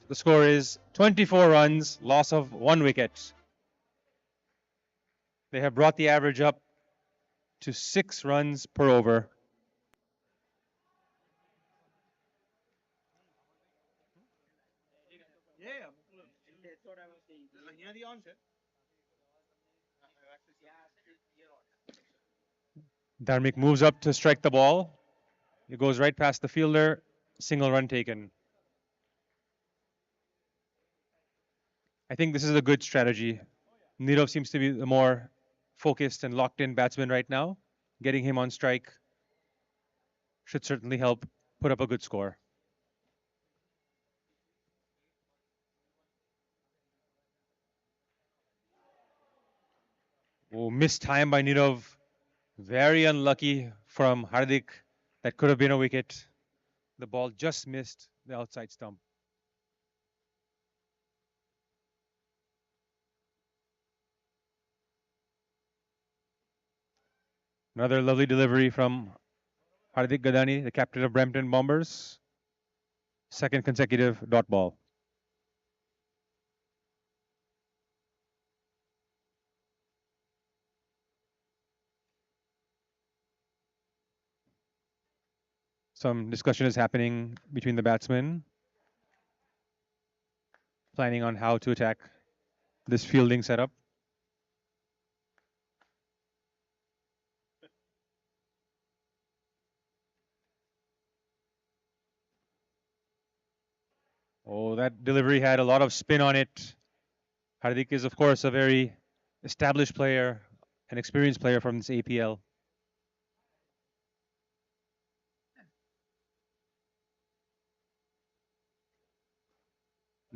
The score is 24 runs, loss of 1 wicket. They have brought the average up to 6 runs per over. Dharmik moves up to strike the ball. It goes right past the fielder. Single run taken. I think this is a good strategy. Nirav seems to be the more focused and locked in batsman right now. Getting him on strike should certainly help put up a good score. Oh, missed time by Nirav. Very unlucky from Hardik. That could have been a wicket. The ball just missed the outside stump. Another lovely delivery from Hardik Gadani, the captain of Brampton Bombers. Second consecutive dot ball. Some discussion is happening between the batsmen, planning on how to attack this fielding setup. Oh, that delivery had a lot of spin on it. Hardik is, of course, a very established player, an experienced player from this APL.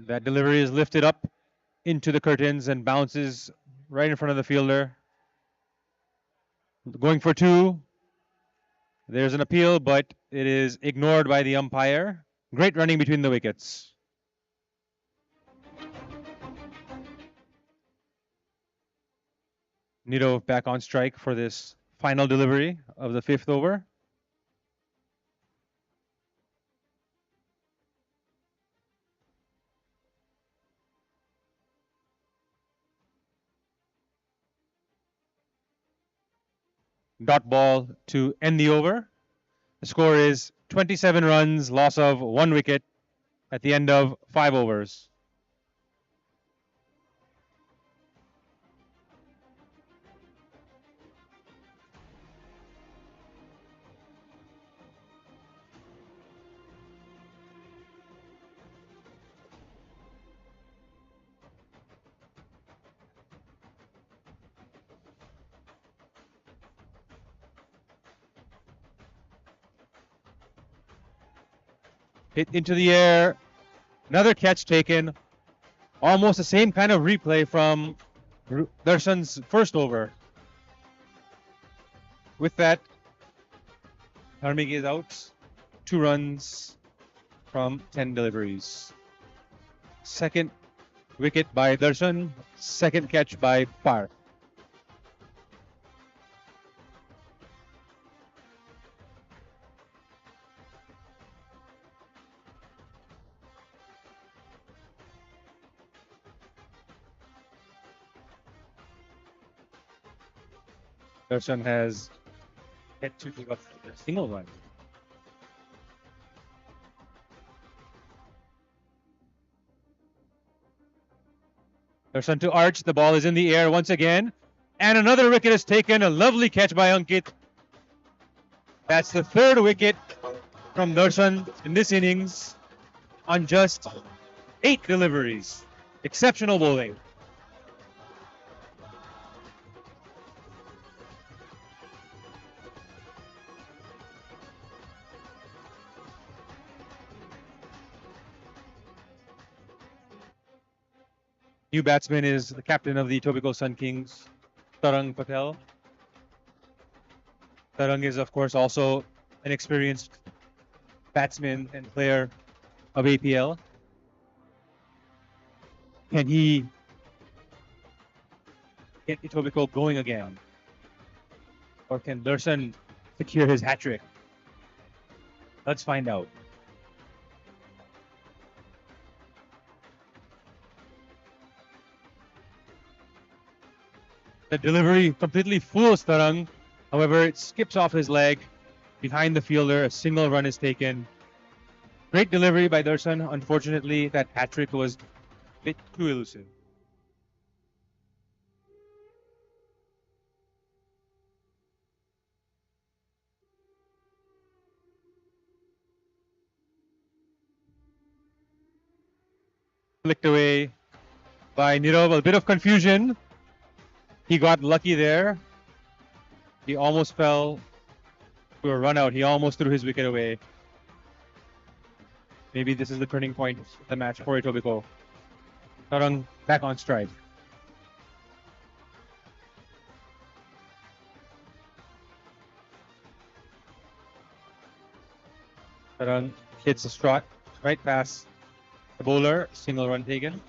That delivery is lifted up into the curtains and bounces right in front of the fielder. Going for 2. There's an appeal, but it is ignored by the umpire. Great running between the wickets. Nito back on strike for this final delivery of the 5th over. Dot ball to end the over. The score is 27 runs, loss of 1 wicket at the end of 5 overs. Hit into the air. Another catch taken. Almost the same kind of replay from Darshan's first over. With that, Dharmik is out. 2 runs from 10 deliveries. Second wicket by Darshan. Second catch by Par. Darshan has hit to give up a single run. Darshan to arch. The ball is in the air once again. And another wicket is taken. A lovely catch by Ankit. That's the 3rd wicket from Darshan in this innings on just 8 deliveries. Exceptional bowling. New batsman is the captain of the Etobicoke Sunkings, Tarang Patel. Tarang is, of course, also an experienced batsman and player of APL. Can he get Etobicoke going again? Or can Darshan secure his hat trick? Let's find out. The delivery completely fools Tarang. However, it skips off his leg behind the fielder. A single run is taken. Great delivery by Darshan. Unfortunately, that hat trick was a bit too elusive. Flicked away by Nirav. A bit of confusion. He got lucky there. He almost fell to a run out. He almost threw his wicket away. Maybe this is the turning point of the match for Etobicoke. Tarang back on strike. Tarang hits a strike right past the bowler. Single run taken.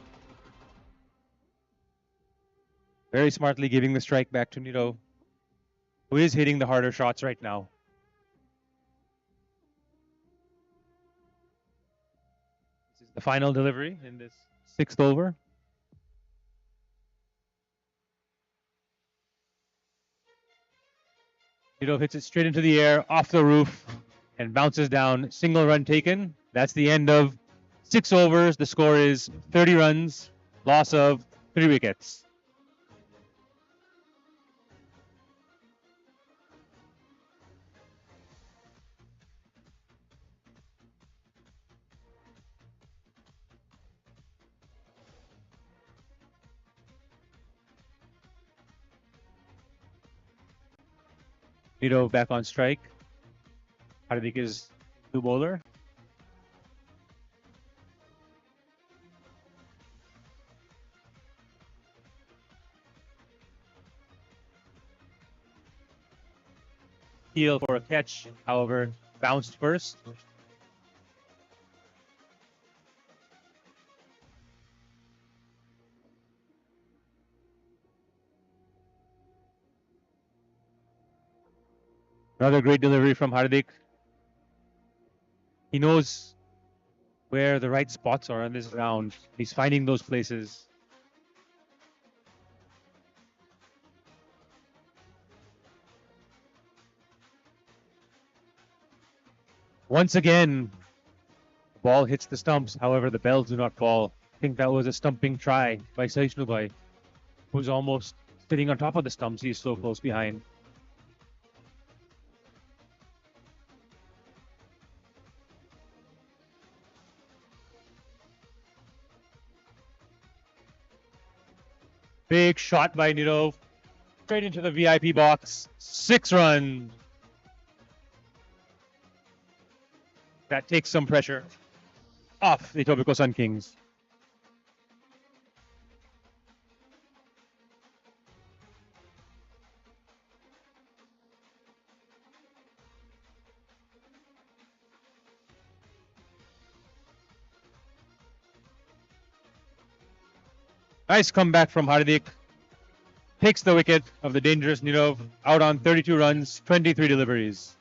Very smartly giving the strike back to Niro, who is hitting the harder shots right now. This is the final delivery in this 6th over. Niro hits it straight into the air, off the roof, and bounces down. Single run taken. That's the end of 6 overs. The score is 30 runs, loss of 3 wickets. Niro back on strike. Hardik is new bowler. Heel for a catch, however, bounced first. Another great delivery from Hardik. He knows where the right spots are on this round. He's finding those places. Once again, the ball hits the stumps. However, the bells do not fall. I think that was a stumping try by Saishnubai, who's almost sitting on top of the stumps. He's so close behind. Big shot by Niro. Straight into the VIP box. 6 runs. That takes some pressure off the Etobicoke Sunkings. Nice comeback from Hardik. Takes the wicket of the dangerous Niro out on 32 runs, 23 deliveries.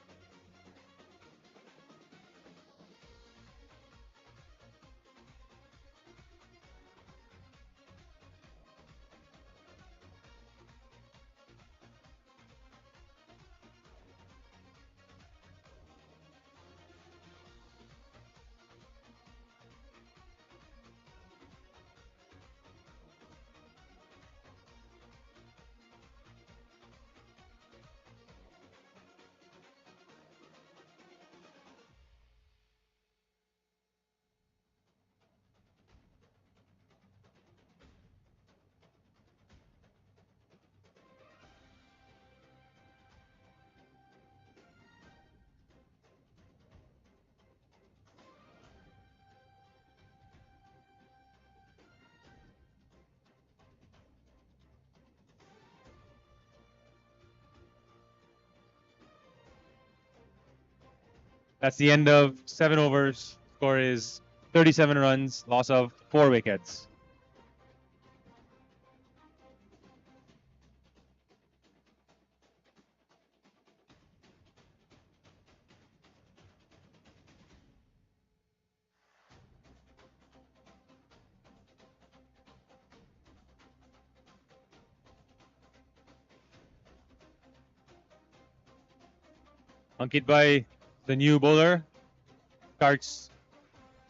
That's the end of 7 overs. Score is 37 runs, loss of 4 wickets. Ankit by the new bowler starts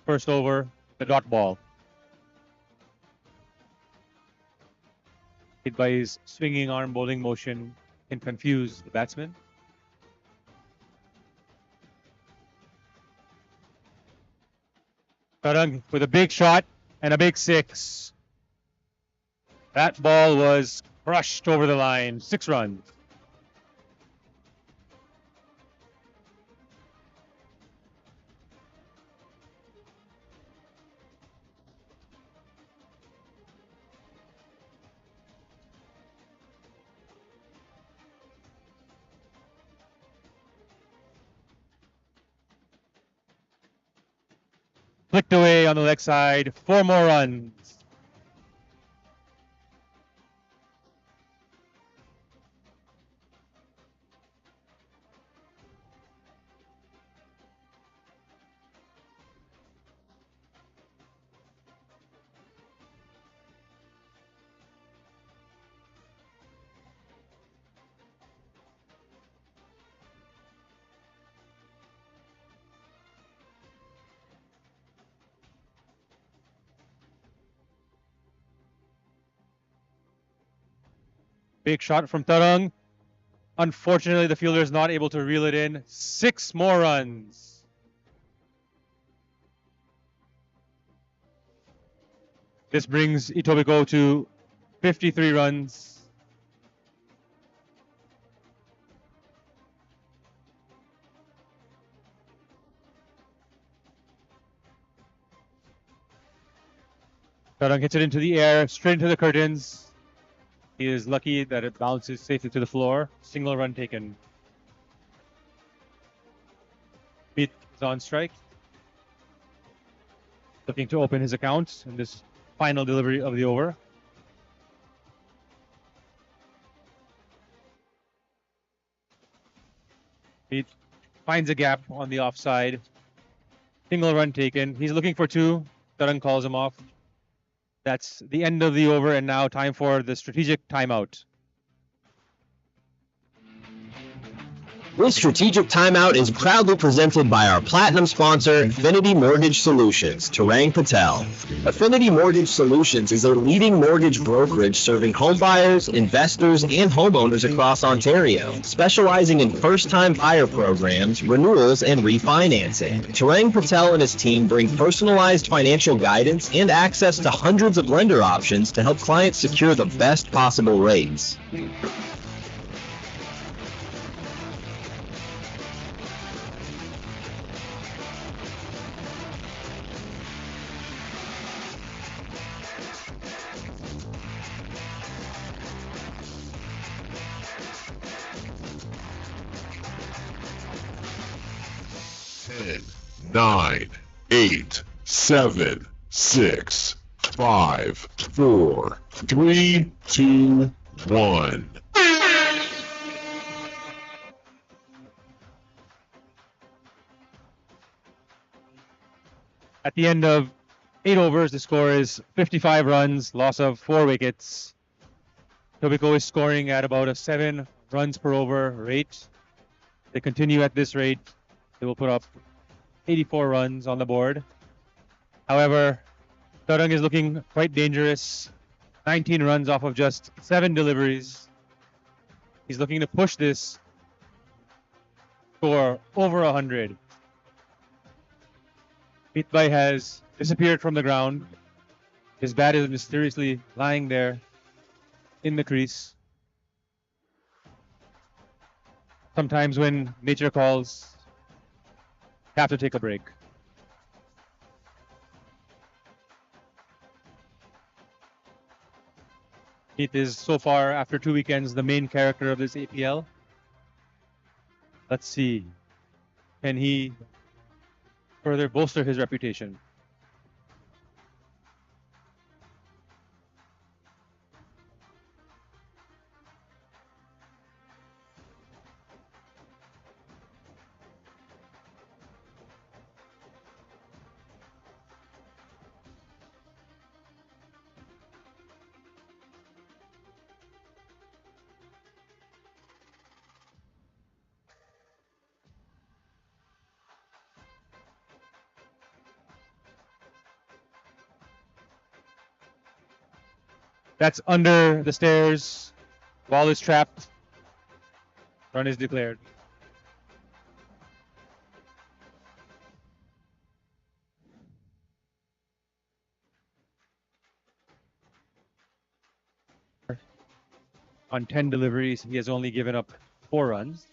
first over the dot ball. Hit by his swinging arm bowling motion can confuse the batsman. Tarang with a big shot and a big six. That ball was crushed over the line. 6 runs. Flicked away on the leg side. 4 more runs. Big shot from Tarang. Unfortunately, the fielder is not able to reel it in. 6 more runs. This brings Etobicoke to 53 runs. Tarang hits it into the air, straight into the curtains. He is lucky that it bounces safely to the floor. Single run taken. Beat is on strike. Looking to open his account in this final delivery of the over. Beat finds a gap on the offside. Single run taken. He's looking for 2. Tarang calls him off. That's the end of the over, and now time for the strategic timeout. This strategic timeout is proudly presented by our platinum sponsor, Affinity Mortgage Solutions, Tarang Patel. Affinity Mortgage Solutions is a leading mortgage brokerage serving homebuyers, investors, and homeowners across Ontario, specializing in first-time buyer programs, renewals, and refinancing. Tarang Patel and his team bring personalized financial guidance and access to hundreds of lender options to help clients secure the best possible rates. Nine, 8, 7, 6, 5, 4, 3, 2, 1. At the end of 8 overs, the score is 55 runs, loss of 4 wickets. Etobicoke is scoring at about a 7 runs per over rate. They continue at this rate, they will put up 84 runs on the board. However, Tarang is looking quite dangerous. 19 runs off of just 7 deliveries. He's looking to push this score over 100. Pitbai has disappeared from the ground. His bat is mysteriously lying there in the crease. Sometimes when nature calls, have to take a break. Heath is so far, after 2 weekends, the main character of this APL. Let's see. Can he further bolster his reputation? That's under the stairs. Ball is trapped. Run is declared. On 10 deliveries, he has only given up 4 runs.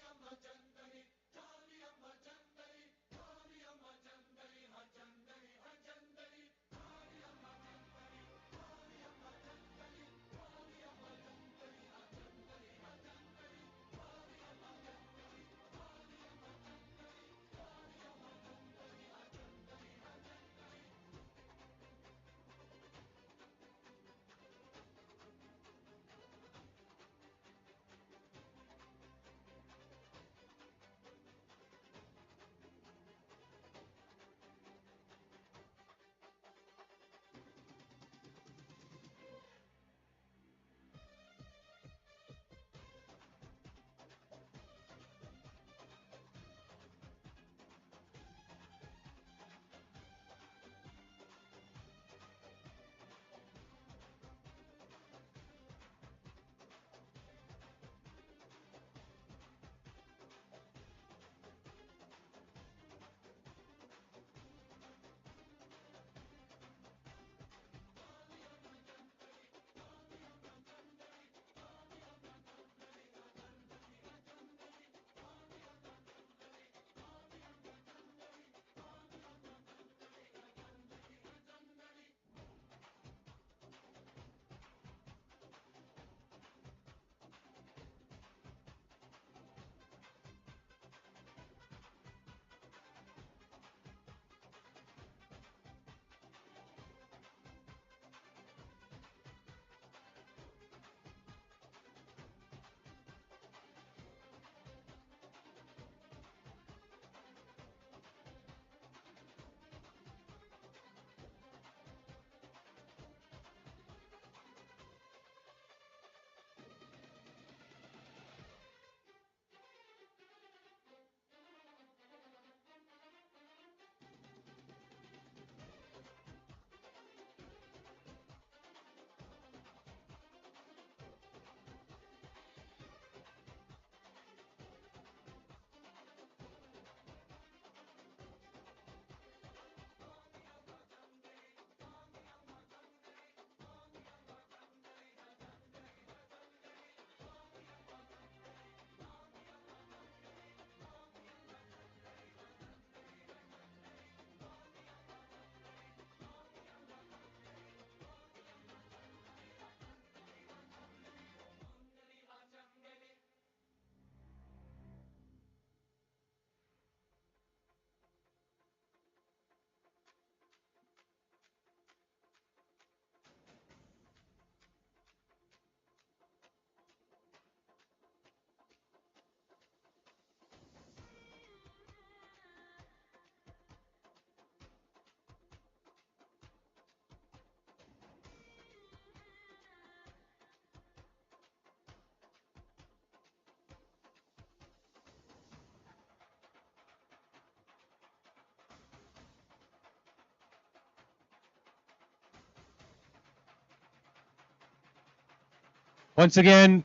Once again,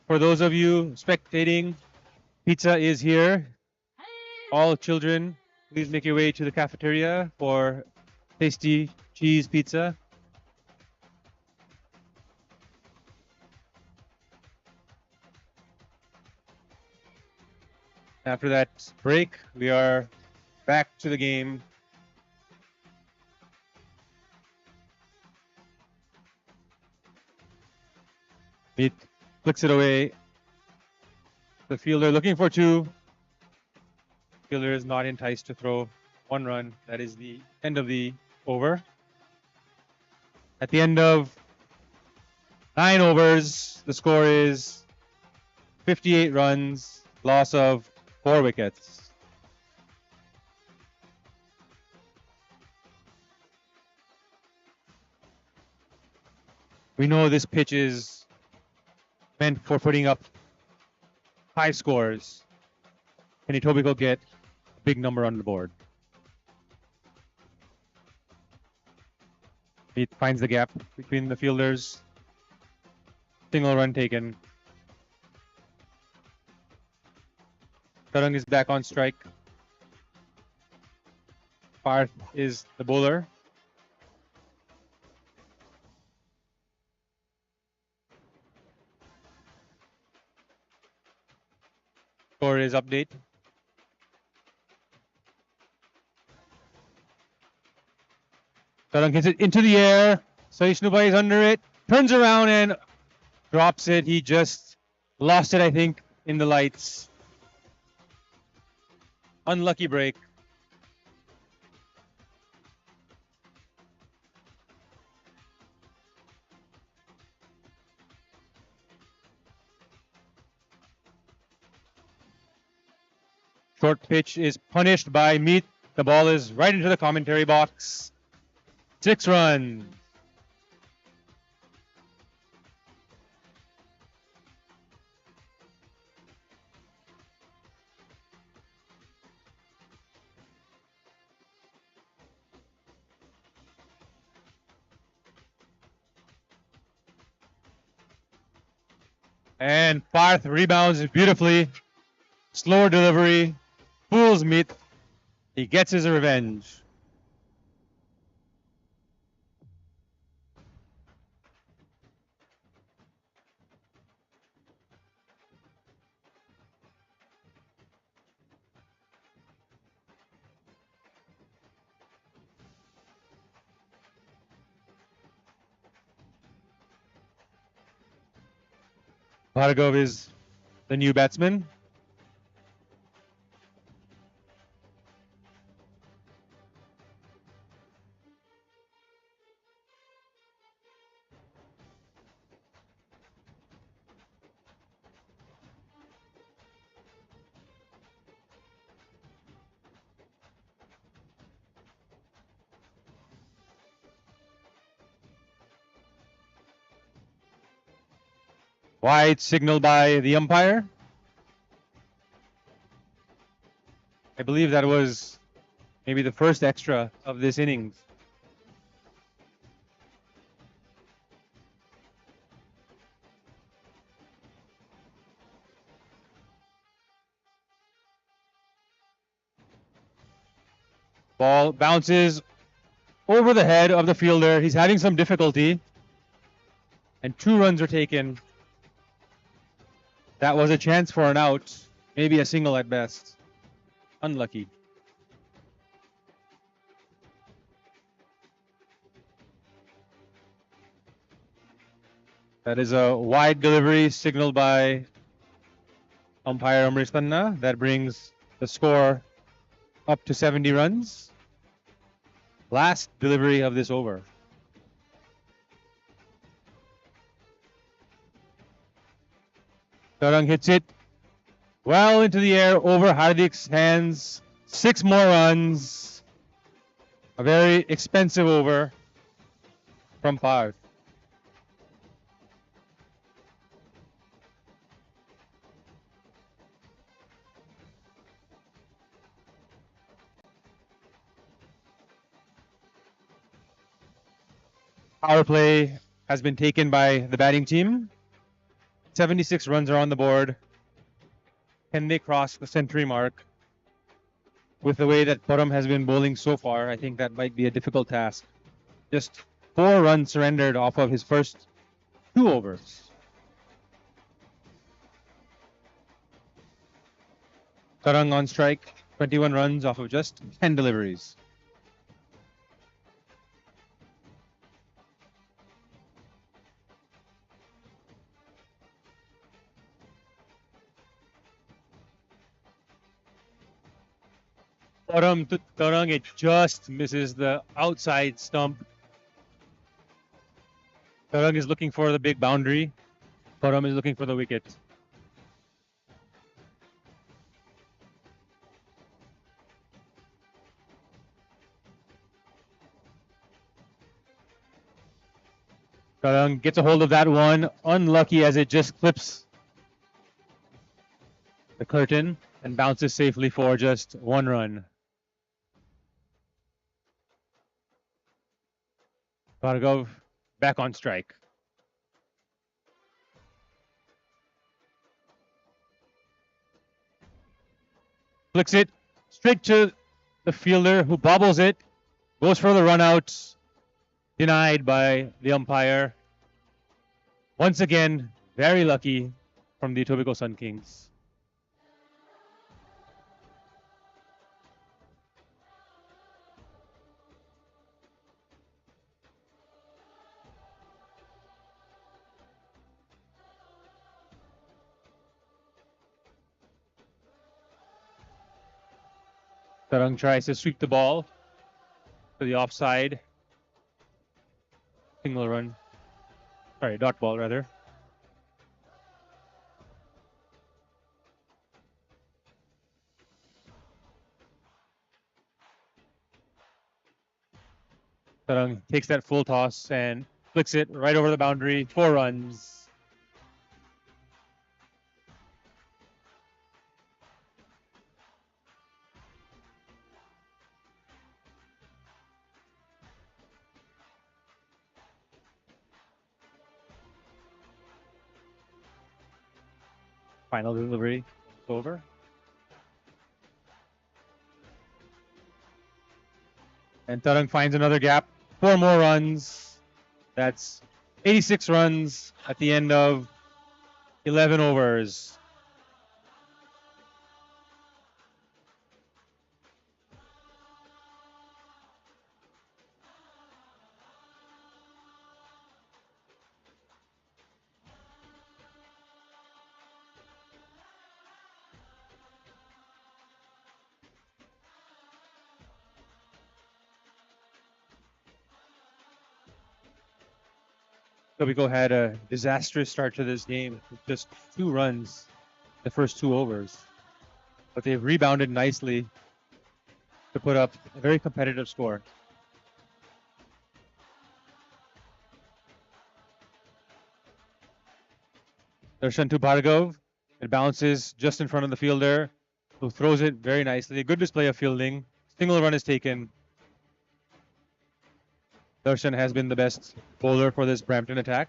for those of you spectating, pizza is here. All children, please make your way to the cafeteria for tasty cheese pizza. After that break, we are back to the game. It flicks it away. The fielder looking for 2. Fielder is not enticed to throw 1 run. That is the end of the over. At the end of 9 overs, the score is 58 runs, loss of 4 wickets. We know this pitch is meant for putting up high scores. Can Etobicoke get a big number on the board? It finds the gap between the fielders. Single run taken. Tarang is back on strike. Parth is the bowler. Score is update. Tarang hits it into the air. Saishnubai is under it. Turns around and drops it. He just lost it, I think, in the lights. Unlucky break. Short pitch is punished by Meet. The ball is right into the commentary box. 6 runs. And Parth rebounds beautifully. Slower delivery. Fools Meet. He gets his revenge. Bhargav is the new batsman. Wide signal by the umpire. I believe that was maybe the first extra of this innings. Ball bounces over the head of the fielder. He's having some difficulty. And 2 runs are taken. That was a chance for an out. Maybe a single at best. Unlucky. That is a wide delivery signaled by umpire Amrish Tanna. That brings the score up to 70 runs. Last delivery of this over. Tarang hits it well into the air over Hardik's hands. 6 more runs. A very expensive over from Parth. Power play has been taken by the batting team. 76 runs are on the board. Can they cross the century mark? With the way that Param has been bowling so far, I think that might be a difficult task. Just 4 runs surrendered off of his first 2 overs. Tarang on strike, 21 runs off of just 10 deliveries. Param to Tarang, it just misses the outside stump. Tarang is looking for the big boundary. Param is looking for the wicket. Tarang gets a hold of that one. Unlucky as it just clips the curtain and bounces safely for just 1 run. Bhargav back on strike. Flicks it straight to the fielder who bobbles it. Goes for the run out. Denied by the umpire. Once again, very lucky from the Etobicoke Sunkings. Tarang tries to sweep the ball to the offside. Single run. Sorry, dot ball rather. Tarang takes that full toss and flicks it right over the boundary. 4 runs. Final delivery is over. And Tarang finds another gap. 4 more runs. That's 86 runs at the end of 11 overs. Etobicoke had a disastrous start to this game with just 2 runs the first 2 overs. But they've rebounded nicely to put up a very competitive score. Darshan to Bhargav. It bounces just in front of the fielder, who throws it very nicely. A good display of fielding. Single run is taken. Darshan has been the best bowler for this Brampton attack.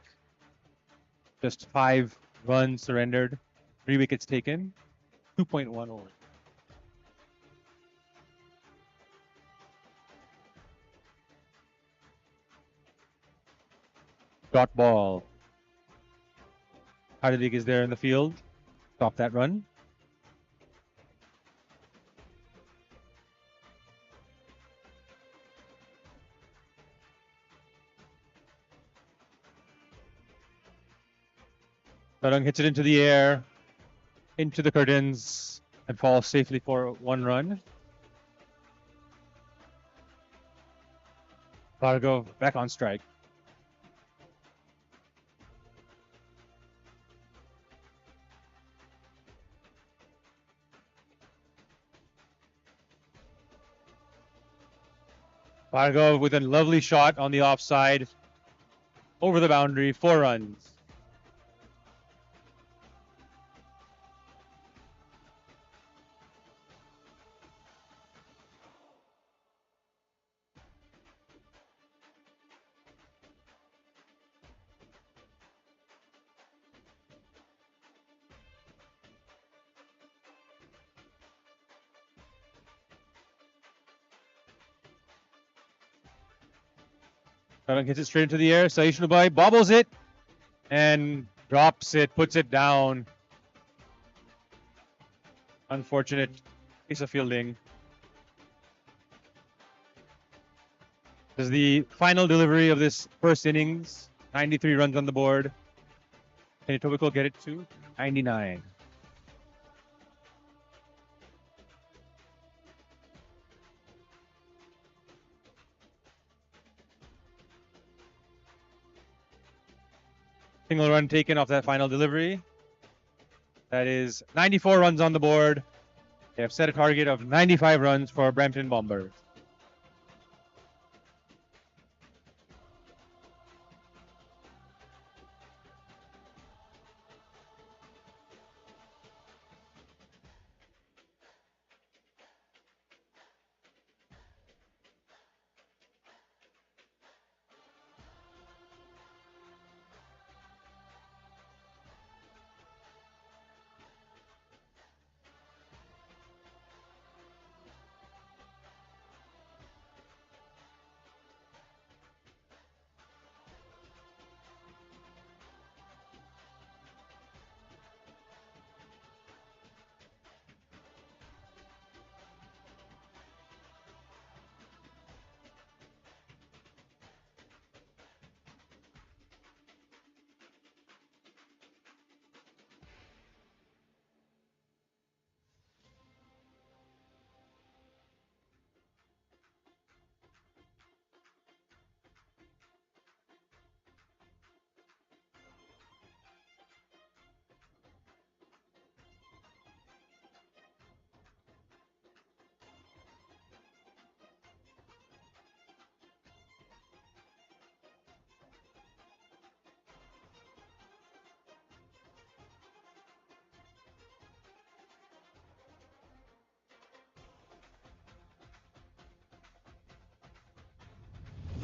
Just 5 runs surrendered, 3 wickets taken, 2.1 over. Dot ball. Hardik is there in the field. Stop that run. Tarang hits it into the air, into the curtains, and falls safely for 1 run. Bhargav back on strike. Bhargav with a lovely shot on the offside. Over the boundary, 4 runs. Tarang hits it straight into the air. Saish Nubai bobbles it and drops it, puts it down. Unfortunate piece of fielding. This is the final delivery of this first innings. 93 runs on the board. Can Etobicoke get it to 99? Single run taken off that final delivery. That is 94 runs on the board. They have set a target of 95 runs for Brampton Bombers.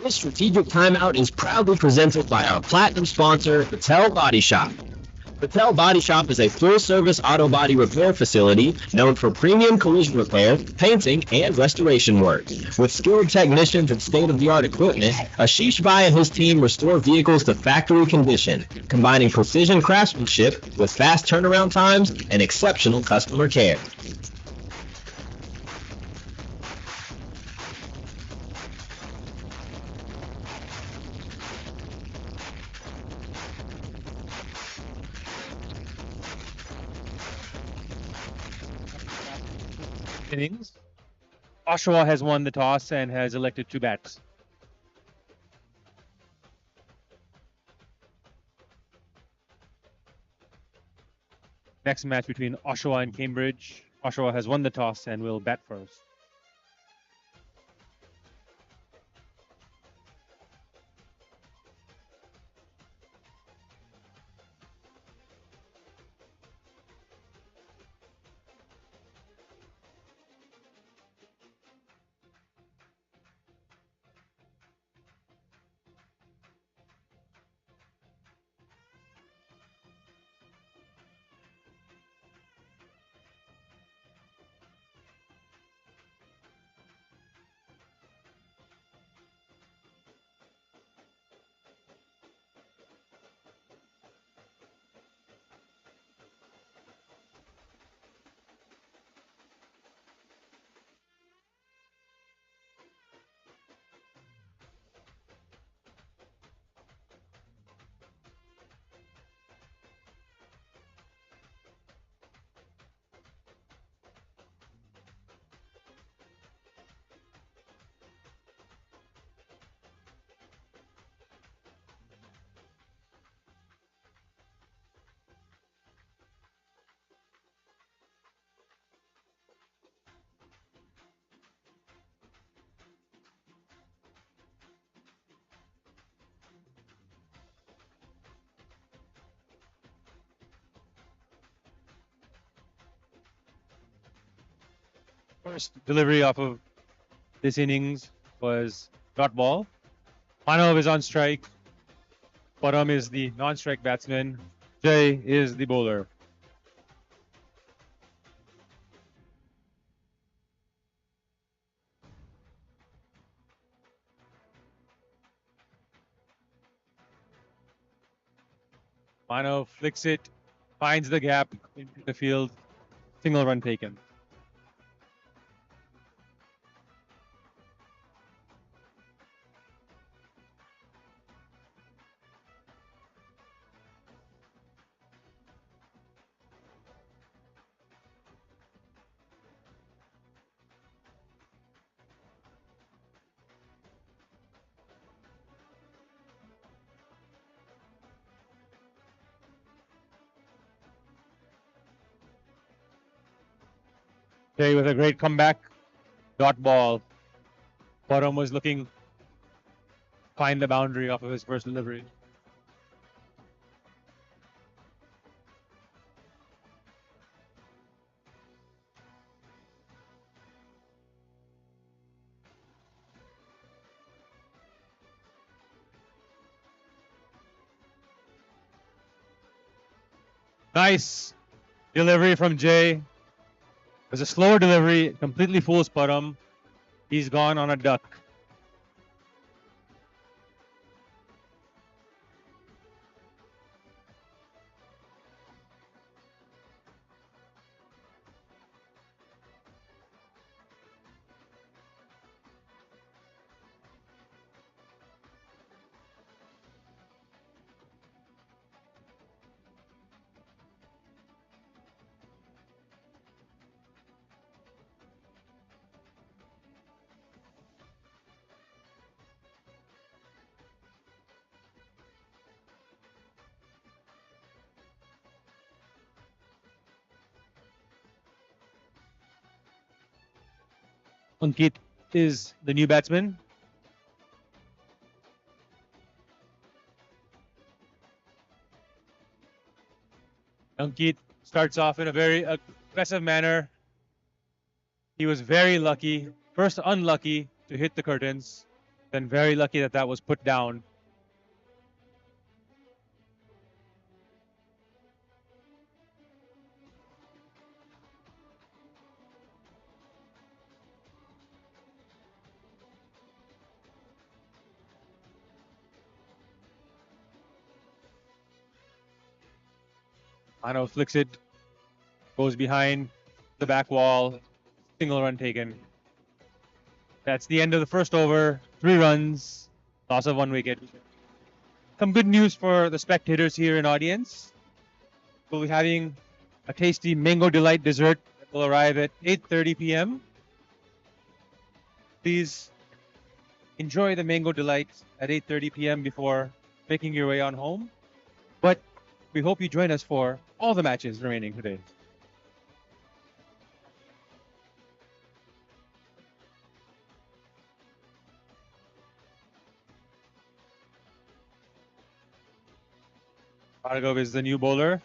This strategic timeout is proudly presented by our platinum sponsor, Patel Body Shop. Patel Body Shop is a full-service auto body repair facility known for premium collision repair, painting, and restoration work. With skilled technicians and state-of-the-art equipment, Ashish Bhai and his team restore vehicles to factory condition, combining precision craftsmanship with fast turnaround times and exceptional customer care. Innings. Oshawa has won the toss and has elected to bat. Next match between Oshawa and Cambridge. Oshawa has won the toss and will bat first. First delivery off of this innings was dot ball. Manav is on strike. Padam is the non-strike batsman. Jay is the bowler. Manav flicks it, finds the gap into the field. Single run taken. Jay with a great comeback. Dot ball. Padam was looking find the boundary off of his first delivery. Nice delivery from Jay. It was a slower delivery, completely fools Padam. He's gone on a duck. Ankit is the new batsman. Ankit starts off in a very aggressive manner. He was very lucky, first unlucky to hit the curtains, Been very lucky that that was put down. Ano flicks it, goes behind the back wall, single run taken. That's the end of the first over. 3 runs, loss of 1 wicket. Some good news for the spectators here in audience. We'll be having a tasty mango delight dessert that will arrive at 8:30 p.m. Please enjoy the mango delight at 8:30 p.m. before making your way on home. But we hope you join us for all the matches remaining today. Bhargav is the new bowler.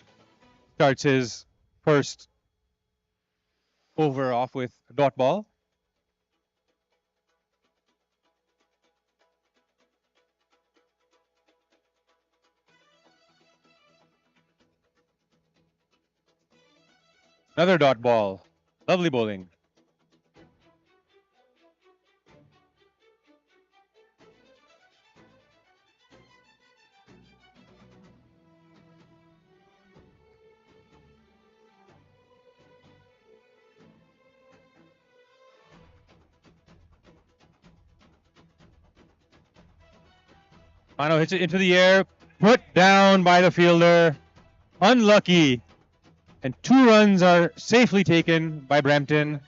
Starts his first over off with a dot ball. Another dot ball. Lovely bowling. Mano hits it into the air. Put down by the fielder. Unlucky. And 2 runs are safely taken by Brampton.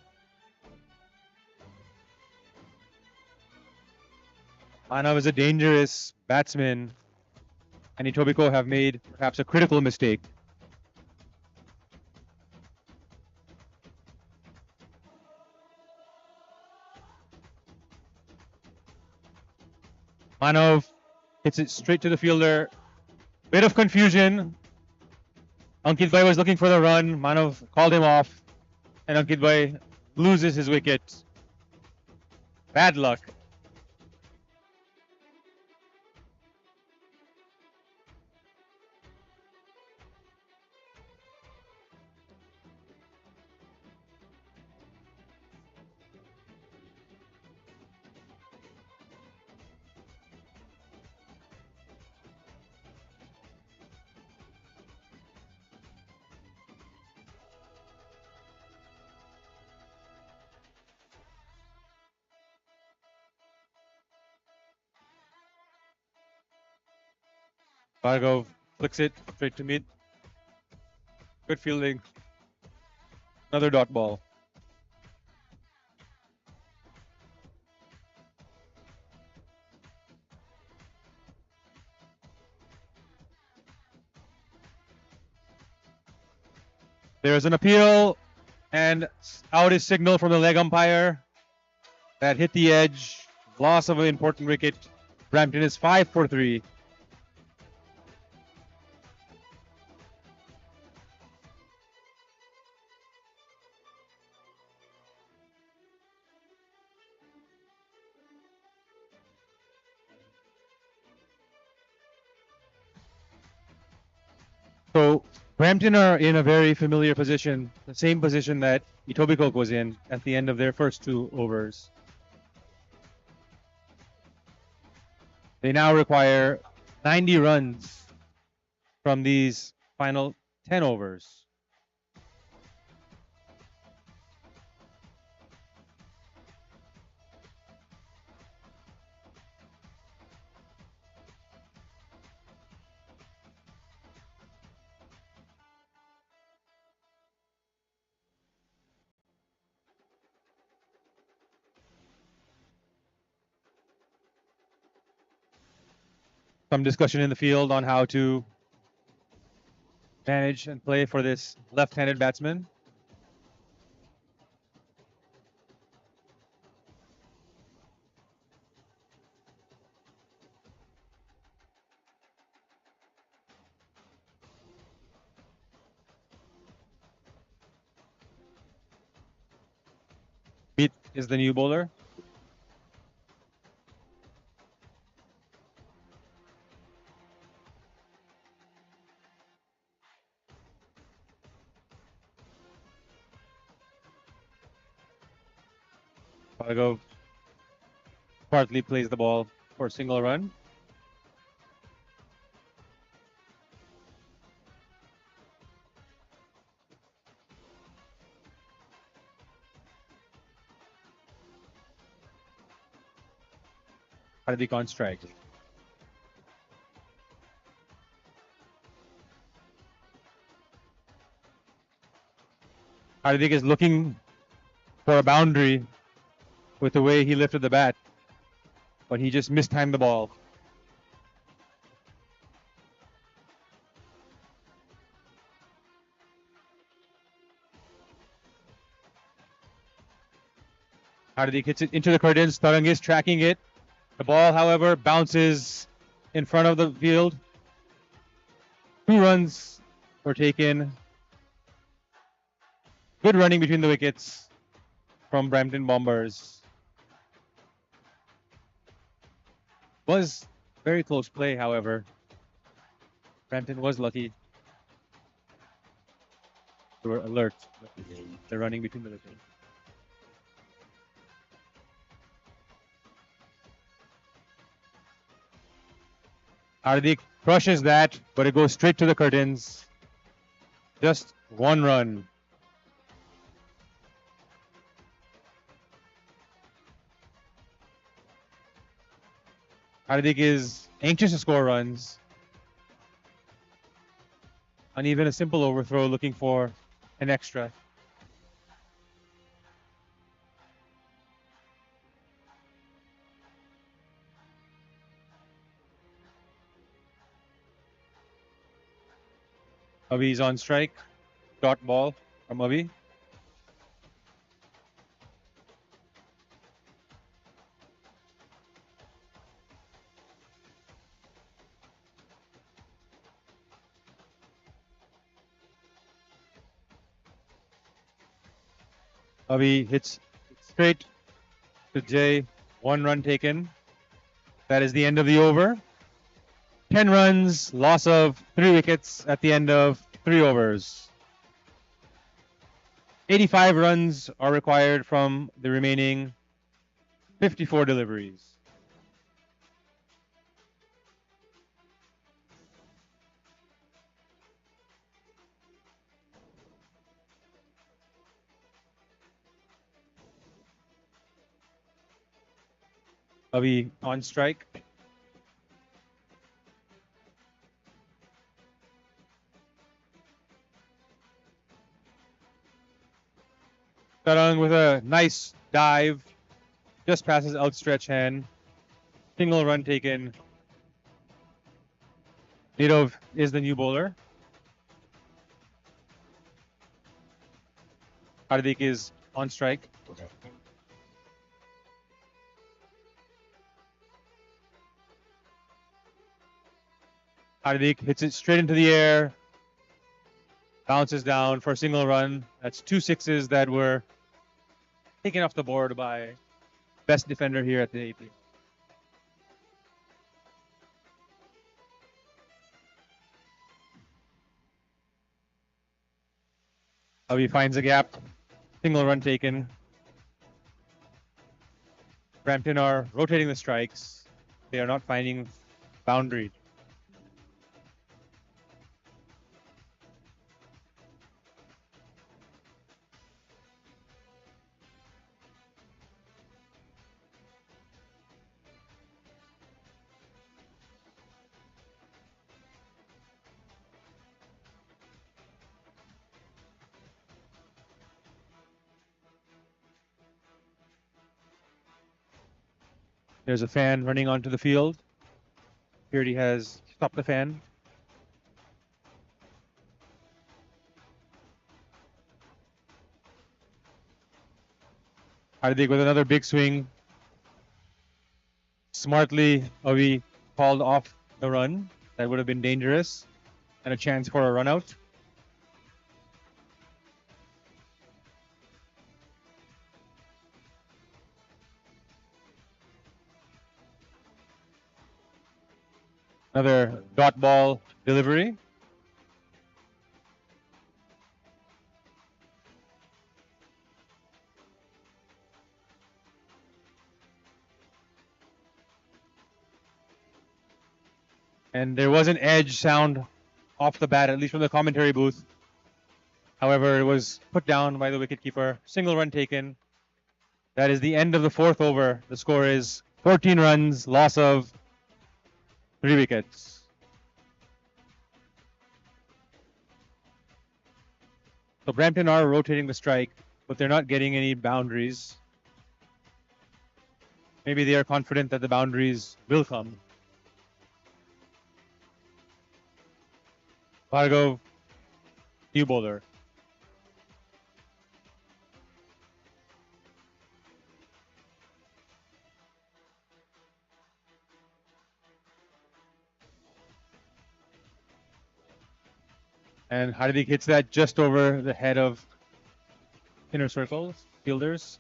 Manav is a dangerous batsman, and Etobicoke have made perhaps a critical mistake. Manav hits it straight to the fielder. Bit of confusion. Ankit Bhai was looking for the run. Manav called him off, and Ankit Bhai loses his wicket. Bad luck. Bhargav flicks it straight to mid. Good fielding. Another dot ball. There's an appeal, and out is signal from the leg umpire. That hit the edge. Loss of an important wicket. Brampton is 5 for 3. So Brampton are in a very familiar position, the same position that Etobicoke was in at the end of their first 2 overs. They now require 90 runs from these final 10 overs. Some discussion in the field on how to manage and play for this left-handed batsman. Meet is the new bowler. Fargo partly plays the ball for a single run. Hardik on strike. Hardik is looking for a boundary with the way he lifted the bat, but he just mistimed the ball. Hardik hits it into the curtains. Tarang is tracking it. The ball, however, bounces in front of the field. 2 runs were taken. Good running between the wickets from Brampton Bombers. Was very close play, however. Brampton was lucky. They were alert. They're running between the wickets. Hardik crushes that, but it goes straight to the curtains. Just 1 run. Hardik is anxious to score runs. And even a simple overthrow looking for an extra. Avi's on strike. Dot ball from Avi. Avi hits straight to Jay. 1 run taken. That is the end of the over. 10 runs, loss of 3 wickets at the end of 3 overs. 85 runs are required from the remaining 54 deliveries. Avi on strike. Tarang with a nice dive. Just passes outstretched hand. Single run taken. Nirov is the new bowler. Hardik is on strike. Hardik hits it straight into the air. Bounces down for a single run. That's 2 sixes that were taken off the board by best defender here at the APL. Avi finds a gap. Single run taken. Brampton are rotating the strikes. They are not finding boundary. There's a fan running onto the field. Security has stopped the fan. Hardik with another big swing. Smartly, Avi called off the run. That would have been dangerous. And a chance for a run out. Another dot ball delivery. And there was an edge sound off the bat, at least from the commentary booth. However, it was put down by the wicketkeeper. Single run taken. That is the end of the fourth over. The score is 14 runs, loss of 3 wickets. So Brampton are rotating the strike, but they're not getting any boundaries. Maybe they are confident that the boundaries will come. Bhargav, new bowler. And Hardik hits that just over the head of inner circles, fielders.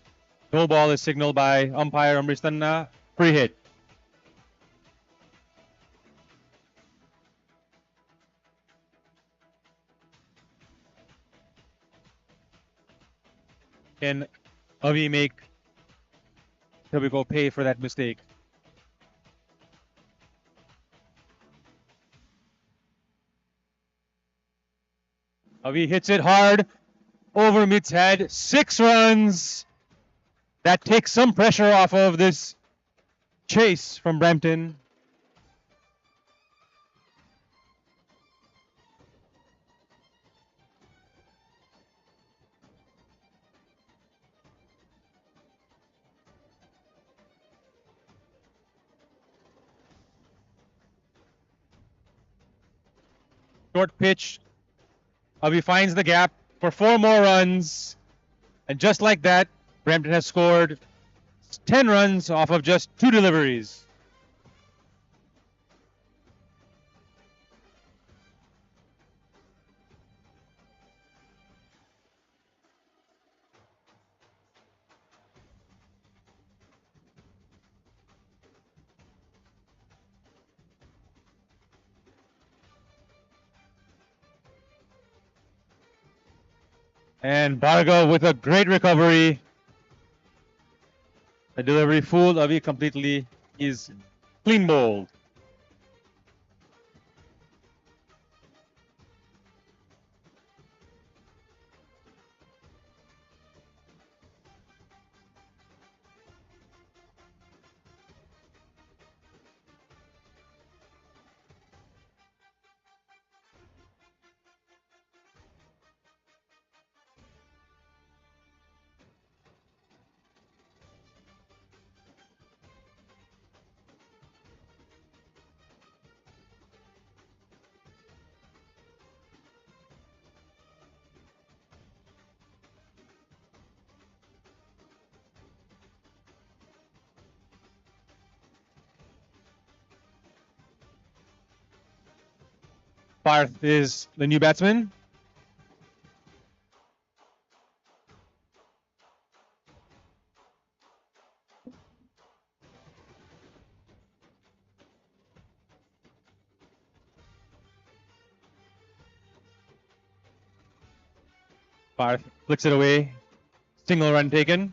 No ball is signaled by umpire Amristanna. Free hit. Can Avi make Etobicoke pay for that mistake? Avi hits it hard over Mid's head. 6 runs. That takes some pressure off of this chase from Brampton. Short pitch. Avi finds the gap for 4 more runs. And just like that, Brampton has scored 10 runs off of just 2 deliveries. And Bhargav with a great recovery. The delivery fooled Avi completely. He's clean bowled. Parth is the new batsman. Parth flicks it away. Single run taken.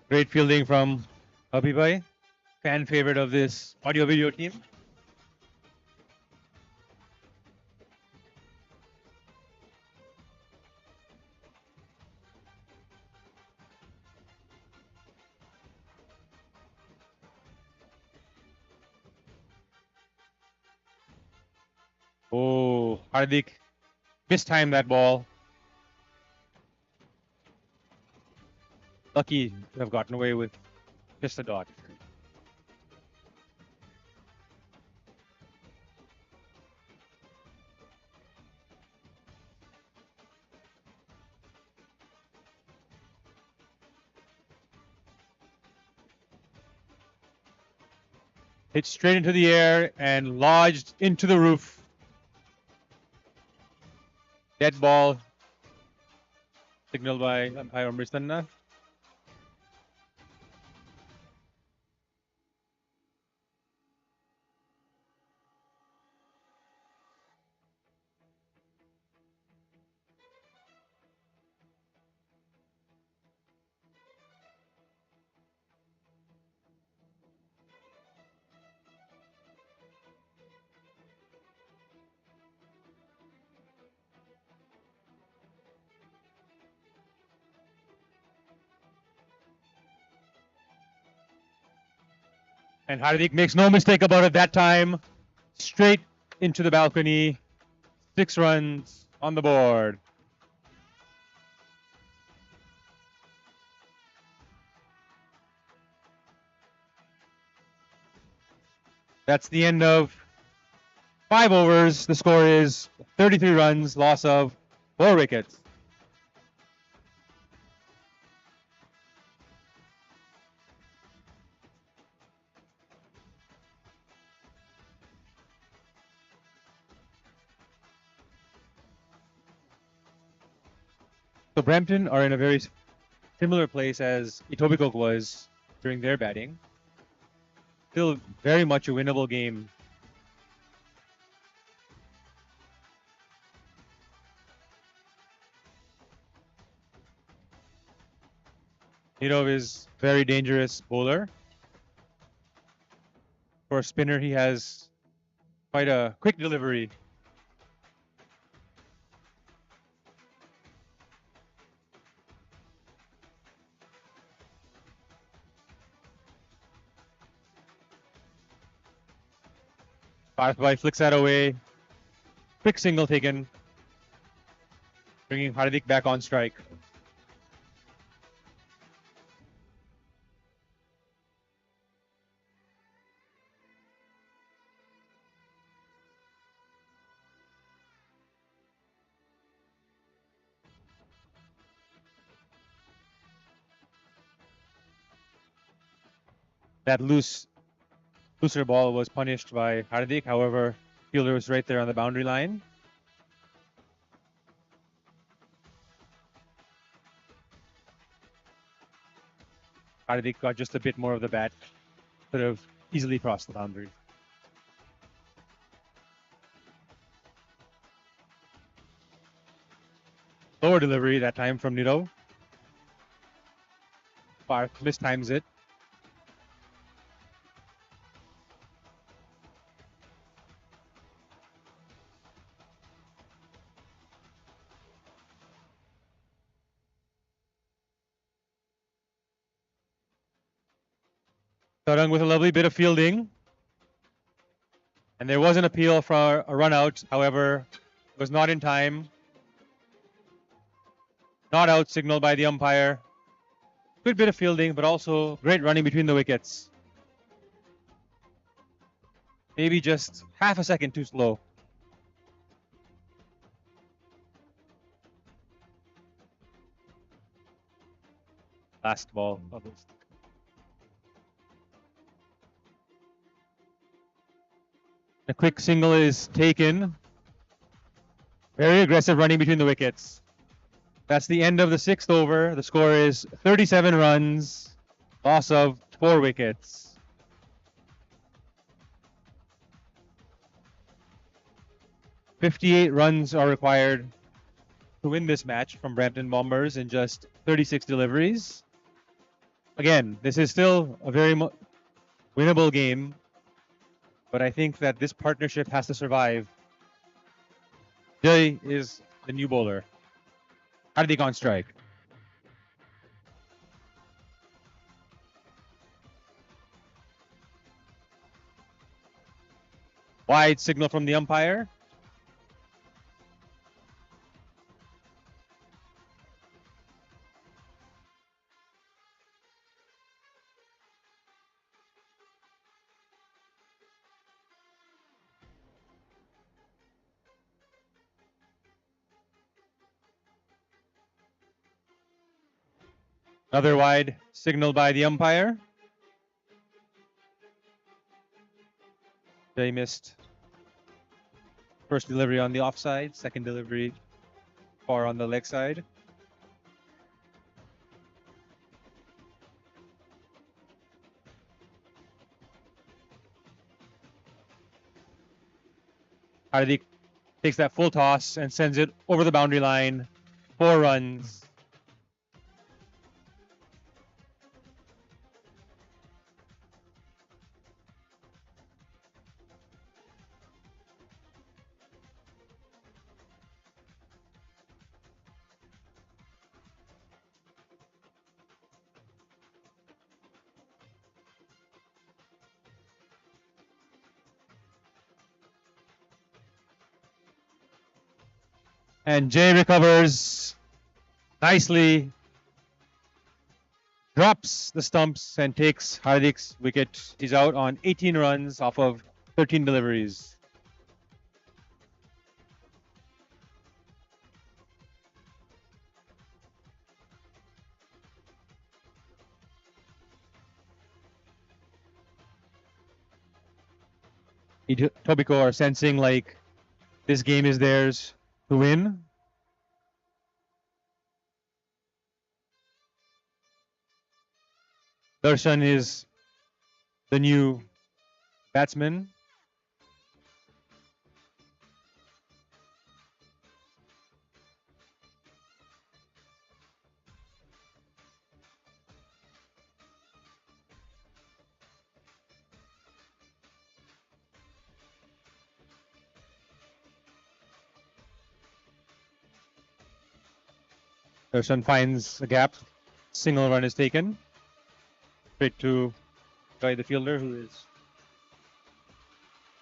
Great fielding from Abhibhai, fan favorite of this audio video team. Oh, Hardik mistimed that ball. Lucky to have gotten away with just a dot. Hit straight into the air and lodged into the roof. Dead ball. Signaled by umpire Amristanna. And Hardik makes no mistake about it that time. Straight into the balcony. 6 runs on the board. That's the end of 5 overs. The score is 33 runs, loss of 4 wickets. So Brampton are in a very similar place as Etobicoke was during their batting. Still very much a winnable game. Nidov is very dangerous bowler. For a spinner, he has quite a quick delivery. Bharat flicks that away. Quick single taken, bringing Hardik back on strike. That looser ball was punished by Hardik. However, fielder was right there on the boundary line. Hardik got just a bit more of the bat. Could have easily crossed the boundary. Lower delivery that time from Nidov. Park mistimes it. Sarang with a lovely bit of fielding. And there was an appeal for a run out. However, it was not in time. Not out signaled by the umpire. Good bit of fielding, but also great running between the wickets. Maybe just half a second too slow. Last ball of this. A quick single is taken. Very aggressive running between the wickets. That's the end of the 6th over. The score is 37 runs, loss of 4 wickets. "58 runs are required to win this match from Brampton Bombers in just 36 deliveries. Again, this is still a very winnable game, but I think that this partnership has to survive. Jay is the new bowler. Hardik on strike. Wide signal from the umpire. Another wide signal by the umpire. They missed first delivery on the offside, second delivery far on the leg side. Hardik takes that full toss and sends it over the boundary line. 4 runs. And Jay recovers nicely, drops the stumps, and takes Hardik's wicket. He's out on 18 runs off of 13 deliveries. Etobicoke are sensing like this game is theirs to win. Darshan is the new batsman. Darshan finds a gap. Single run is taken. Straight to Guy the fielder, who is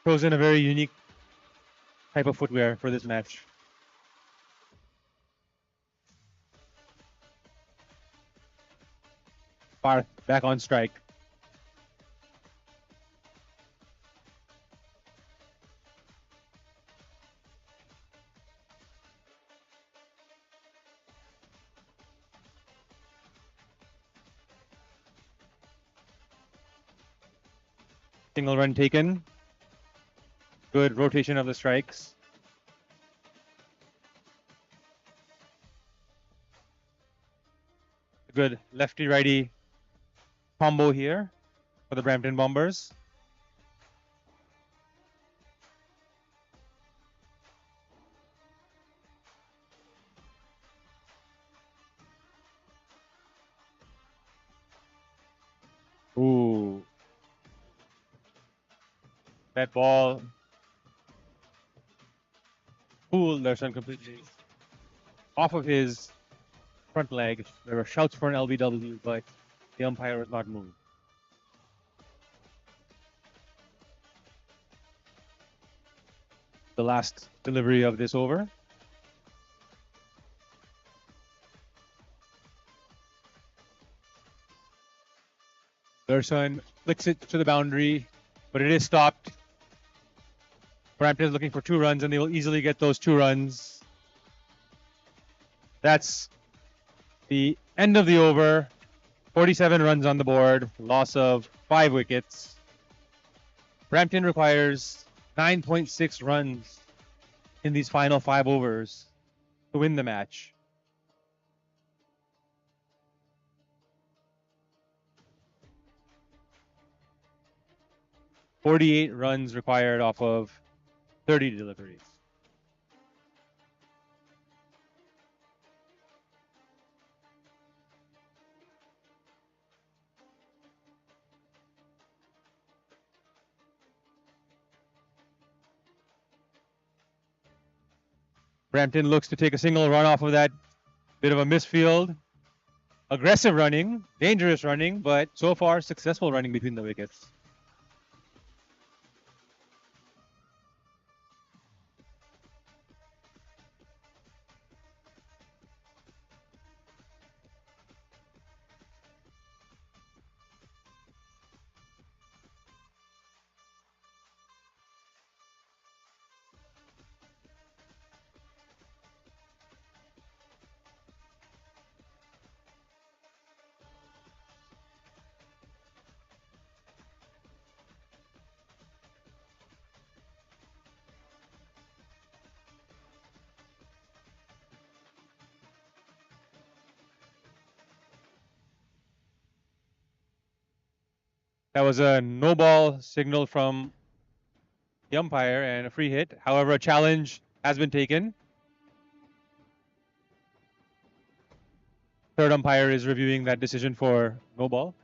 chosen a very unique type of footwear for this match. Parth back on strike. Single run taken. Good rotation of the strikes. Good lefty-righty combo here for the Brampton Bombers. Ooh. That ball pulled Darshan completely off of his front leg. There were shouts for an LBW, but the umpire was not moved. The last delivery of this over. Darshan flicks it to the boundary, but it is stopped. Brampton is looking for 2 runs, and they will easily get those 2 runs. That's the end of the over. 47 runs on the board, loss of 5 wickets. Brampton requires 9.6 runs in these final 5 overs to win the match. .48 runs required off of 30 deliveries. Brampton looks to take a single run off of that bit of a misfield. Aggressive running, dangerous running, but so far successful running between the wickets. That was a no ball signal from the umpire and a free hit. However, a challenge has been taken. Third umpire is reviewing that decision for no ball.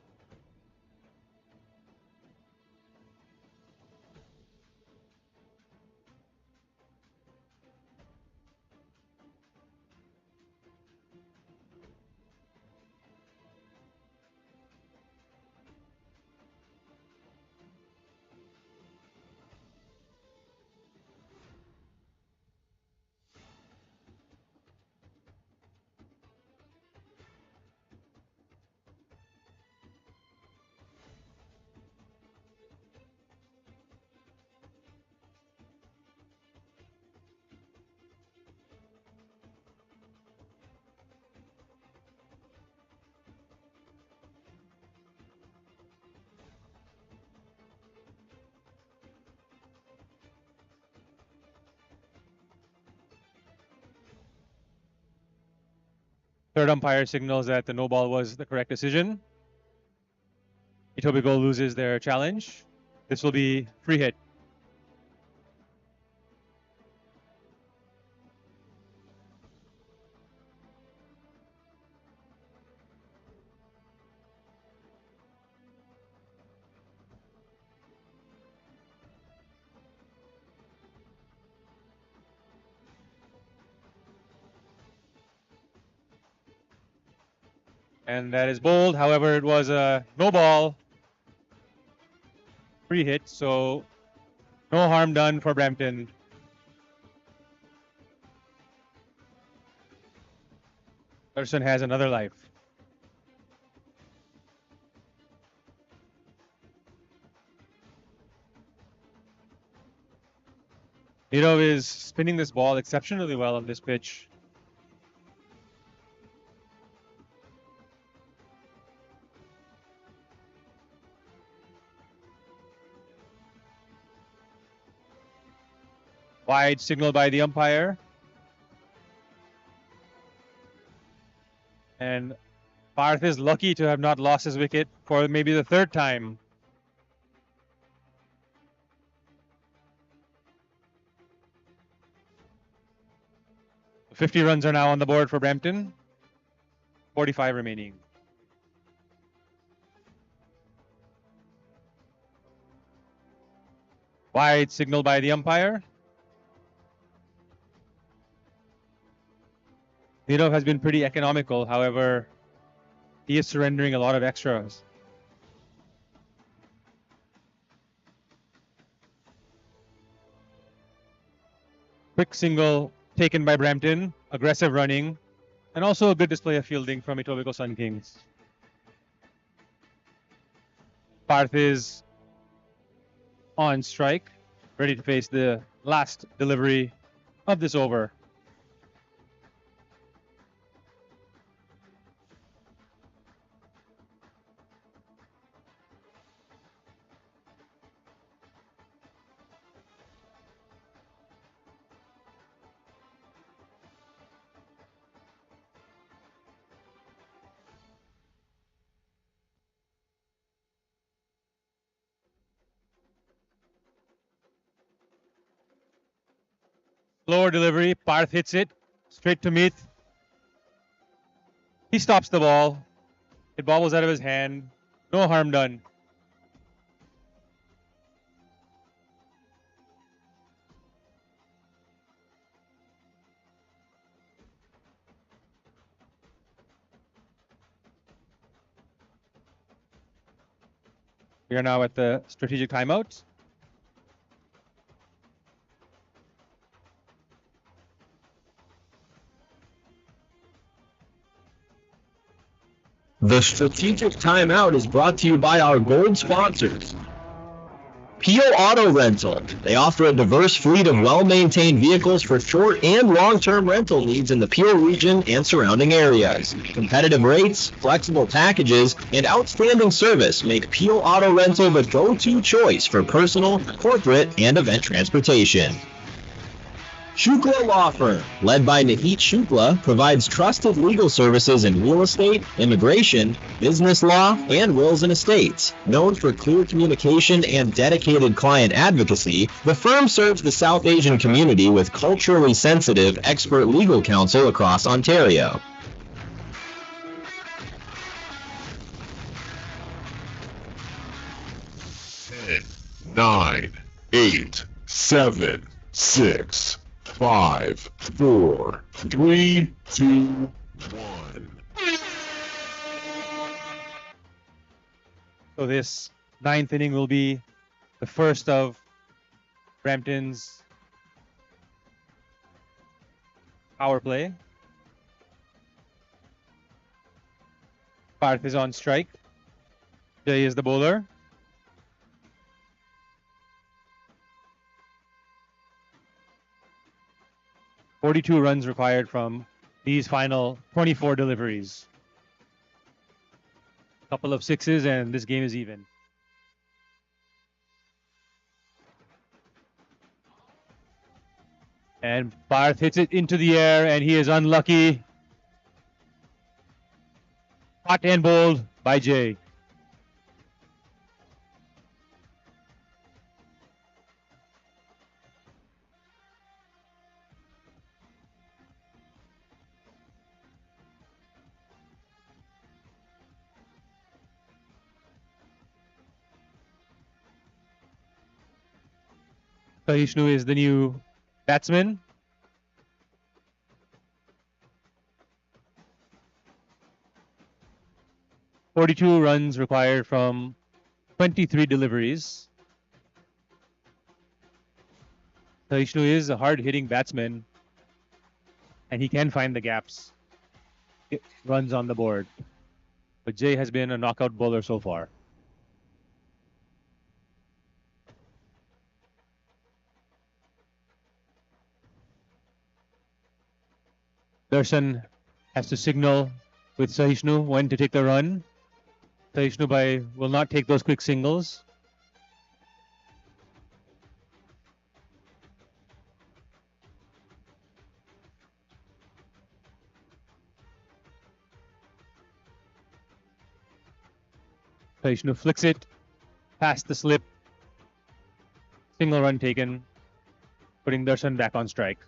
Third umpire signals that the no ball was the correct decision. Etobicoke loses their challenge. This will be free hit. And that is bowled. However, it was a no ball. Free hit, so no harm done for Brampton. Person has another life. Nirav is spinning this ball exceptionally well on this pitch. Wide signal by the umpire. And Parth is lucky to have not lost his wicket for maybe the third time. "50 runs are now on the board for Brampton. 45 remaining. Wide signal by the umpire. Nirav has been pretty economical. However, he is surrendering a lot of extras. Quick single taken by Brampton. Aggressive running. And also a good display of fielding from Etobicoke Sunkings. Parth is on strike, ready to face the last delivery of this over. Lower delivery. Parth hits it straight to Meath. He stops the ball. It bobbles out of his hand. No harm done. We are now at the strategic timeout. The strategic timeout is brought to you by our gold sponsors. Peel Auto Rental. They offer a diverse fleet of well-maintained vehicles for short and long-term rental needs in the Peel region and surrounding areas. Competitive rates, flexible packages, and outstanding service make Peel Auto Rental the go-to choice for personal, corporate, and event transportation. Shukla Law Firm, led by Nahit Shukla, provides trusted legal services in real estate, immigration, business law, and wills and estates. Known for clear communication and dedicated client advocacy, the firm serves the South Asian community with culturally sensitive, expert legal counsel across Ontario. Nine, 8, 7, 6, 5, 4, 3, 2, 1. So this ninth inning will be the first of Brampton's power play. Parth is on strike. Jay is the bowler. "42 runs required from these final 24 deliveries. A couple of sixes and this game is even. And Parth hits it into the air and he is unlucky. Hot and bold by Jay. Saishnu is the new batsman. .42 runs required from 23 deliveries. Saishnu is a hard-hitting batsman, and he can find the gaps. It runs on the board. But Jay has been a knockout bowler so far. Darshan has to signal with Saishnu when to take the run. Saishnu will not take those quick singles. Saishnu flicks it past the slip. Single run taken, putting Darshan back on strike.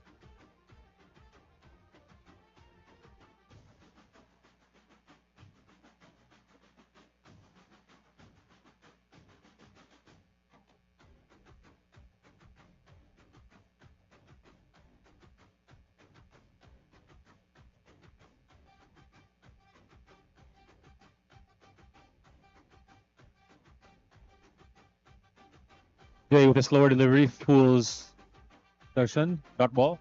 Jay with a slower delivery fools Darshan. Dot ball.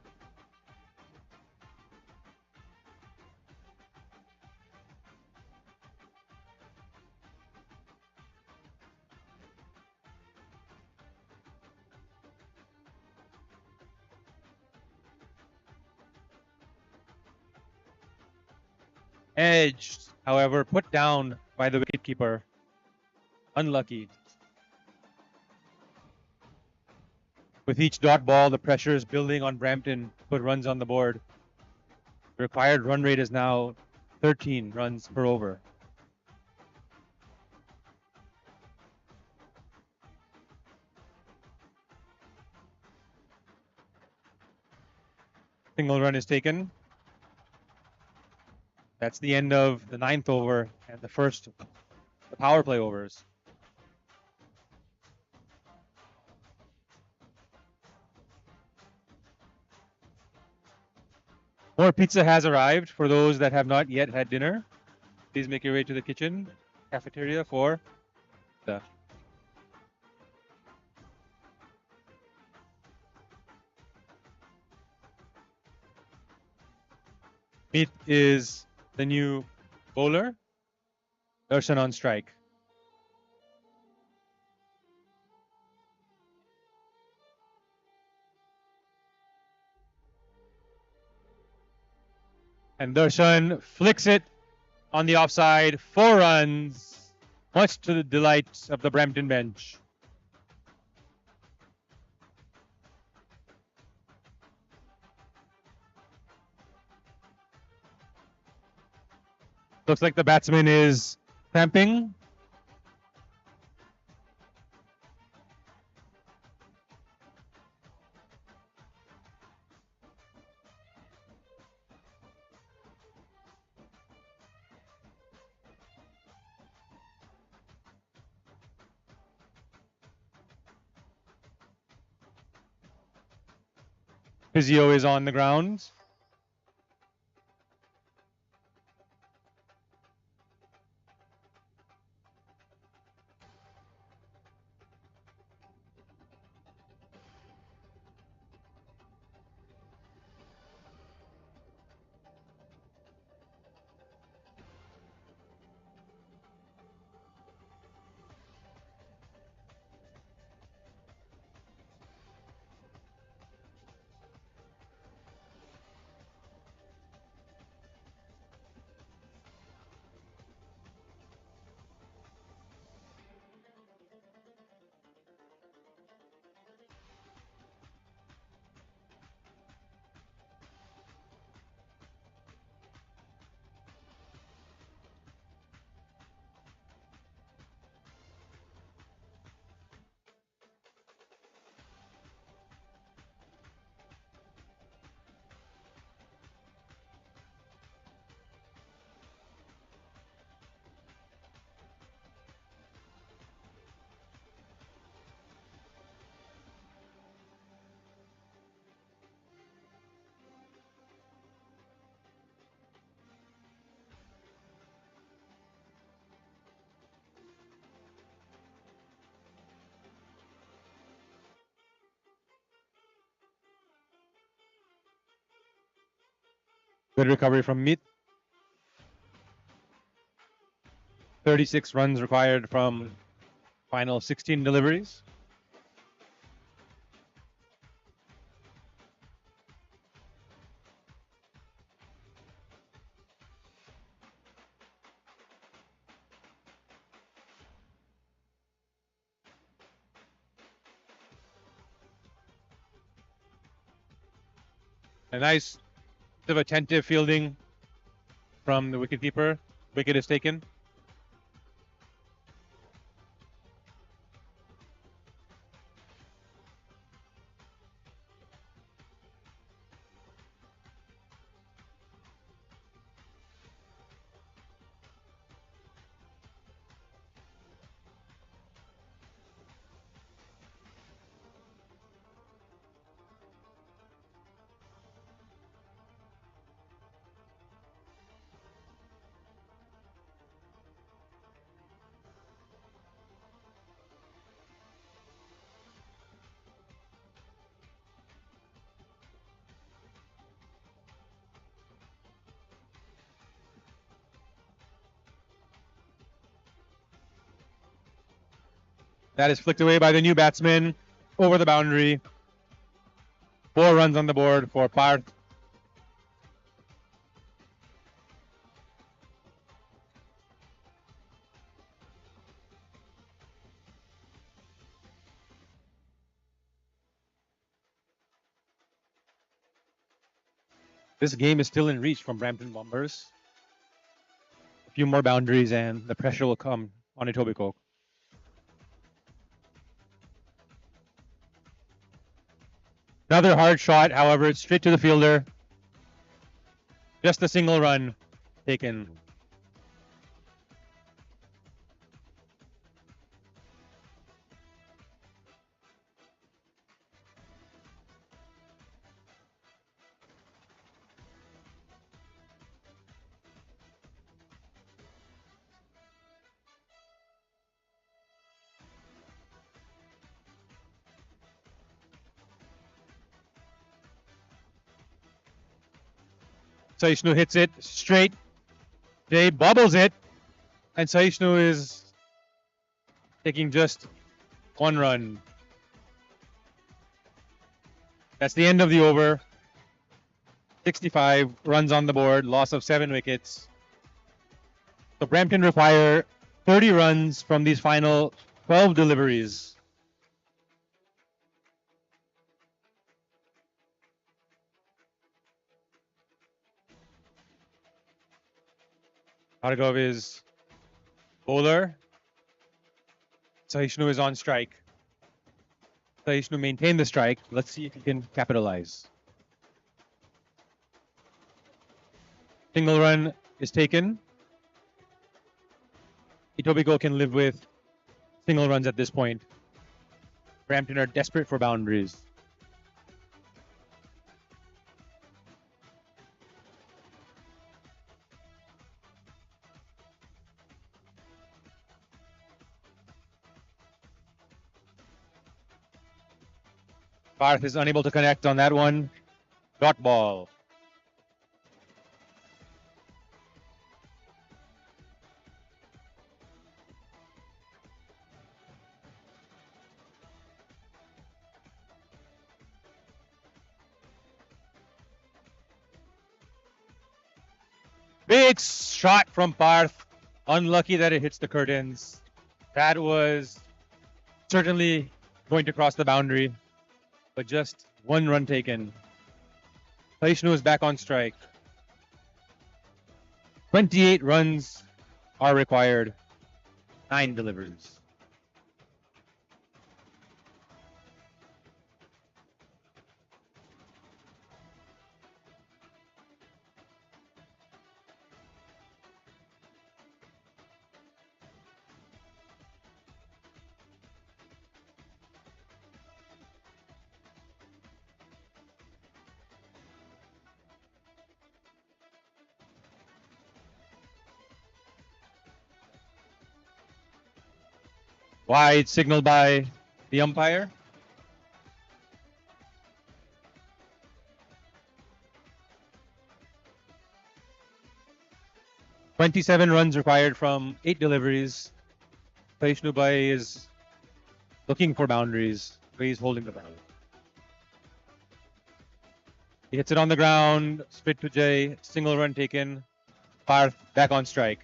Edged, however, put down by the wicketkeeper. Unlucky. With each dot ball, the pressure is building on Brampton to put runs on the board. The required run rate is now 13 runs per over. Single run is taken. That's the end of the 9th over and the first the power play overs. More pizza has arrived for those that have not yet had dinner. Please make your way to the kitchen cafeteria for the Meet is the new bowler. Darshan on strike. And Darshan flicks it on the offside. 4 runs, much to the delight of the Brampton bench. Looks like the batsman is cramping. Physio is on the ground. Good recovery from Meat. 36 runs required from final 16 deliveries. A nice bit of attentive fielding from the wicketkeeper. Wicket is taken. That is flicked away by the new batsman over the boundary. 4 runs on the board for Parth. This game is still in reach from Brampton Bombers. A few more boundaries and the pressure will come on Etobicoke. Another hard shot, however, it's straight to the fielder. Just a single run taken. Saishnu hits it straight. Jay bobbles it. And Saishnu is taking just 1 run. That's the end of the over. 65 runs on the board, loss of 7 wickets. So Brampton require 30 runs from these final 12 deliveries. Bhargav is bowler. Saishnu is on strike. Saishnu maintained the strike. Let's see if he can capitalize. Single run is taken. Etobicoke can live with single runs at this point. Brampton are desperate for boundaries. Parth is unable to connect on that one. Dot ball. Big shot from Parth. Unlucky that it hits the curtains. That was certainly going to cross the boundary, but just 1 run taken. Saishnu is back on strike. 28 runs are required. 9 deliveries. Wide signaled by the umpire. 27 runs required from 8 deliveries. Saishnu Bhai is looking for boundaries, but he's holding the ball. He hits it on the ground, split to Jay, single run taken. Parth back on strike.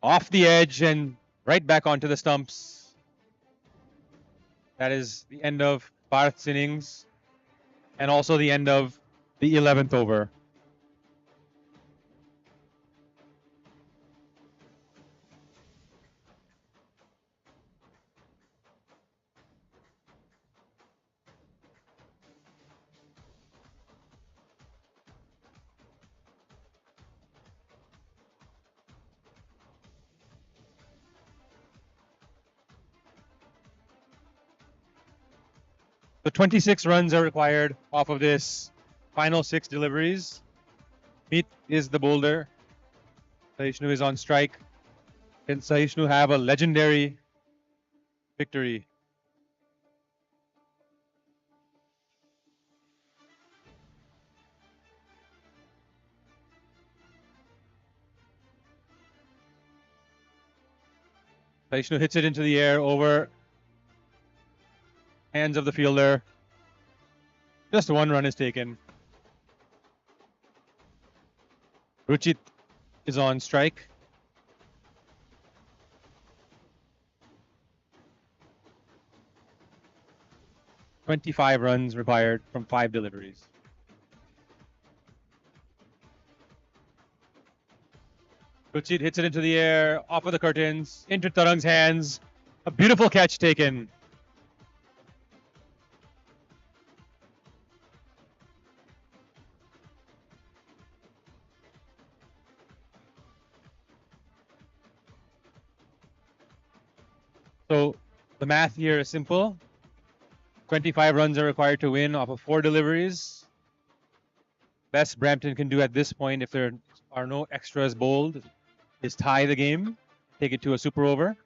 Off the edge and right back onto the stumps. That is the end of Parth's innings and also the end of the 11th over. So 26 runs are required off of this final 6 deliveries. Meet is the bowler. Saishnu is on strike. Can Saishnu have a legendary victory? Saishnu hits it into the air over hands of the fielder. Just 1 run is taken. Ruchit is on strike. "25 runs required from 5 deliveries. Ruchit hits it into the air, off of the curtains, into Tarang's hands. A beautiful catch taken. So the math here is simple. 25 runs are required to win off of 4 deliveries. Best Brampton can do at this point, if there are no extras bowled, is tie the game, take it to a super over.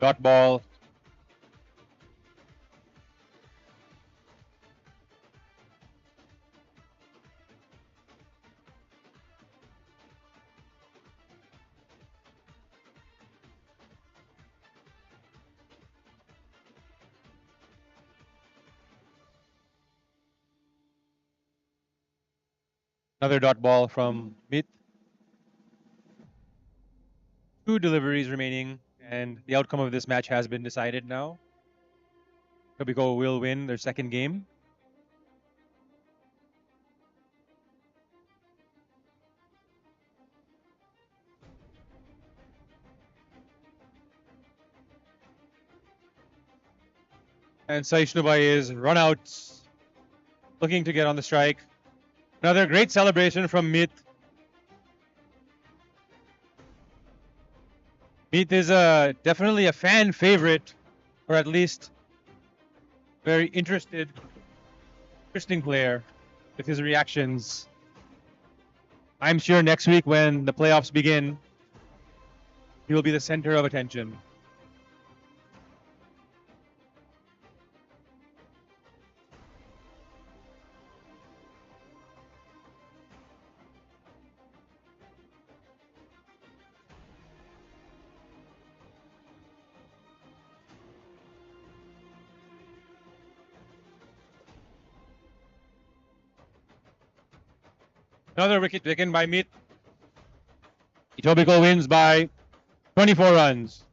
Dot ball. Another dot ball from Meet. 2 deliveries remaining, and the outcome of this match has been decided now. Etobicoke will win their second game. And Saishnu Bhai is run out, looking to get on the strike. Another great celebration from Meet. Meet is definitely a fan favorite, or at least very interesting player with his reactions. I'm sure next week when the playoffs begin, he will be the center of attention. Another wicket taken by Meet. Etobicoke wins by 24 runs.